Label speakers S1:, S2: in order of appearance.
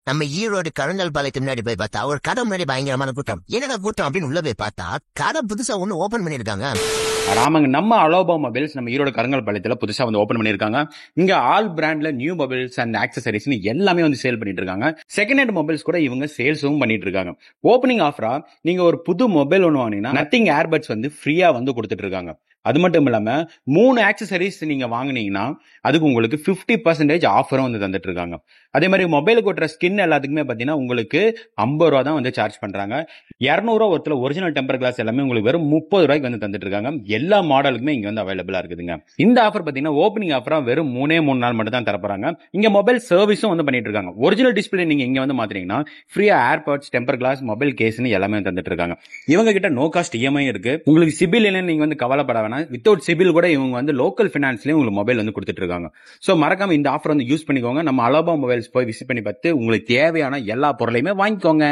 S1: நம்ம ஈரோடு கருங்கல் பாளையத்து முன்னாடி போய் பார்த்தா ஒரு கடை முன்னாடி பயங்கரமான கூட்டம். என்னடா கூட்டம் அப்படின்னு உள்ள போய் பார்த்தா கடை புதுசா ஒண்ணு ஓபன் பண்ணிருக்காங்க.
S2: ஆமாங்க, நம்ம அலோபா மொபைல்ஸ் நம்ம ஈரோடு கருங்கல் பாளையத்துல புதுசா வந்து ஓபன் பண்ணிருக்காங்க. இங்க ஆல் பிராண்ட்ல நியூ மொபைல்ஸ் அண்ட் ஆக்சசரிஸ் எல்லாமே வந்து சேல் பண்ணிட்டு இருக்காங்க. செகண்ட் ஹேண்ட் மொபைல்ஸ் கூட இவங்க சேல்ஸும் பண்ணிட்டு இருக்காங்க. ஓப்பனிங் ஆஃபரா நீங்க ஒரு புது மொபைல் ஒன்று வாங்கினீங்கன்னா நத்திங் ஏர்பட்ஸ் வந்து ஃப்ரீயா வந்து கொடுத்துட்டு இருக்காங்க. அது மட்டும் இல்லாம 3 ஆக்சசரிஸ் நீங்க வாங்கினீங்கன்னா அதுக்கு உங்களுக்கு 50% ஆஃபரும் வந்து தந்துட்டு இருக்காங்க. அதே மாதிரி மொபைலுக்கு ஓட்டுற ஸ்கின் எல்லாத்துக்குமே பாத்தீங்கன்னா உங்களுக்கு 50 ரூபா தான் வந்து சார்ஜ் பண்றாங்க. 200 ரூபா ஒருத்தர் ஒரிஜினல் டெம்பர் கிளாஸ் எல்லாமே உங்களுக்கு வெறும் 30 ரூபாய்க்கு வந்து தந்துட்டு இருக்காங்க. எல்லா மாடலுக்குமே இங்க வந்து அவைலபிளா இருக்குதுங்க. இந்த ஆஃபர் பாத்தீங்கன்னா ஓப்பனிங் ஆஃபரா வெறும் 3 நாள் மட்டும் தான் தரப்போறாங்க. இங்க மொபைல் சர்வீஸும் வந்து பண்ணிட்டு இருக்காங்க. ஒரிஜினல் டிஸ்பிளே நீங்க இங்க வந்து மாத்தினீங்கன்னா ஃப்ரீயா ஏர்பாட்ஸ், டெம்பர் கிளாஸ், மொபைல் கேஸ்னு எல்லாமே தந்துட்டு இருக்காங்க. இவங்க கிட்ட நோ காஸ்ட் இஎம்ஐ இருக்கு. உங்களுக்கு சிபில் இல்லைன்னு நீங்க வந்து கவலைப்பட வேணாம். வித்தவுட் சிபில் கூட இவங்க வந்து லோக்கல் பினான்ஸ்லயும் உங்களுக்கு மொபைல் வந்து கொடுத்துட்டு இருக்காங்க. சோ மறக்காம இந்த ஆஃபர் வந்து யூஸ் பண்ணிக்கோங்க. நம்ம அலோபா மொபைல்ஸ் போய் விசிட் பண்ணி பார்த்து உங்களுக்கு தேவையான எல்லா பொருளையுமே வாங்கிக்கோங்க.